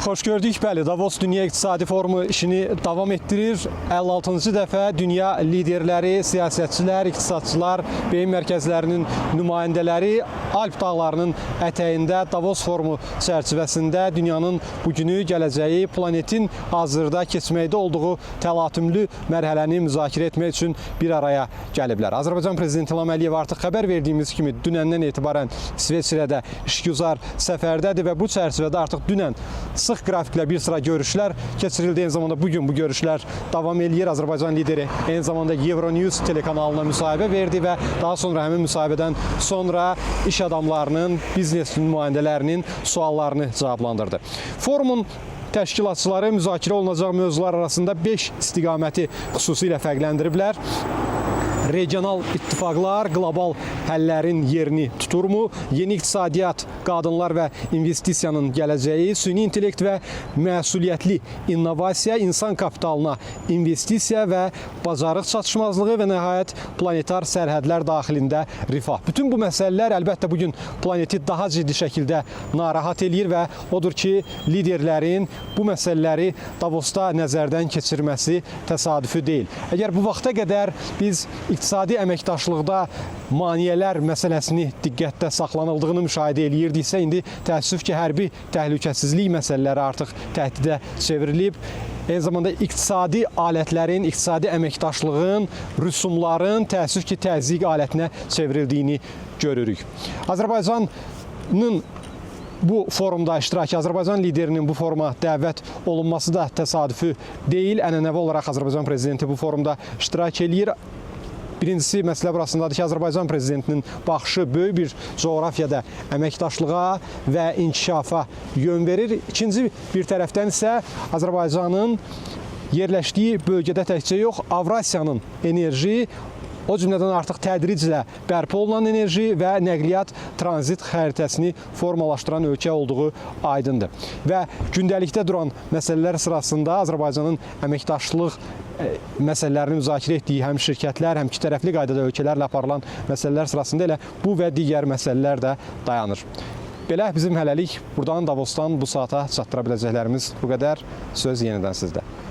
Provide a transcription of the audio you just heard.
Xoş gördük. Bəli, Davos Dünya İqtisadi Forumu işini davam etdirir. 56-cı dəfə dünya liderləri, siyasətçilər, iqtisadçılar, beyin mərkəzlərinin nümayəndələri Alp dağlarının ətəyində Davos Forumu çərçivəsində dünyanın bugünü, gələcəyi, planetin hazırda keçməkdə olduğu təlatümlü mərhələni müzakirə etmək üçün bir araya gəliblər. Azərbaycan Prezidenti İlham Əliyev artıq xəbər verdiyimiz kimi dünəndən etibarən İsveçrədə işgüzar səfərdədir və bu çərçivədə artıq dünən sıx qrafiklə bir sıra görüşlər keçirildi. Eyni zamanda bugün bu görüşlər davam edir. Azərbaycan lideri eyni zamanda Euronews telekanalına müsahibə verdi və daha sonra həmin müsahibədən sonra iş adamlarının, biznes nümayəndələrinin suallarını cavablandırdı. Forumun təşkilatçıları müzakirə olunacaq mövzular arasında 5 istiqaməti xüsusilə fərqləndiriblər. Regional ittifaqlar qlobal həllərin yerini tuturmu? Yeni iqtisadiyyat, qadınlar və investisiyanın gələcəyi, süni intellekt və məsuliyyətli innovasiya, insan kapitalına investisiya və bacarıq çatışmazlığı və nəhayət planetar sərhədlər daxilində rifah. Bütün bu məsələlər əlbəttə bugün planeti daha ciddi şəkildə narahat eləyir və odur ki, liderlərin bu məsələləri Davosda nəzərdən keçirməsi təsadüfi deyil. Əgər bu vaxta qədər biz iqtisadi əməkdaşlıqda maneələr məsələsini diqqətdə saxlanıldığını müşahidə edirdiksə, indi təəssüf ki, hərbi təhlükəsizlik məsələləri artıq təhdidə çevrilib. Eyni zamanda iqtisadi alətlərin, iqtisadi əməkdaşlığın, rüsumların təəssüf ki, təzyiq alətinə çevrildiyini görürük. Azərbaycanın bu forumda iştirakı, Azərbaycan liderinin bu foruma dəvət olunması da təsadüfi deyil. Ənənəvi olaraq Azərbaycan Prezidenti bu forumda iştirak edir. Birincisi məsələ burasındadır ki, Azərbaycan Prezidentinin baxışı böyük bir coğrafiyada əməkdaşlığa və inkişafa yön verir. İkinci bir tərəfdən isə Azərbaycanın yerləşdiyi bölgədə təkcə yox, Avrasiyanın enerji, o cümlədən artıq tədriclə bərpa olunan enerji və nəqliyyat tranzit xəritəsini formalaşdıran ölkə olduğu aydındır. Və gündəlikdə duran məsələlər sırasında Azərbaycanın əməkdaşlıq məsələlərini müzakirə etdiyi həm şirkətlər, həm iki tərəfli qaydada ölkələrlə aparılan məsələlər sırasında elə bu və digər məsələlər də dayanır. Belə bizim hələlik buradan Davosdan bu saata çatdıra biləcəklərimiz bu qədər. Söz yenidən sizdə.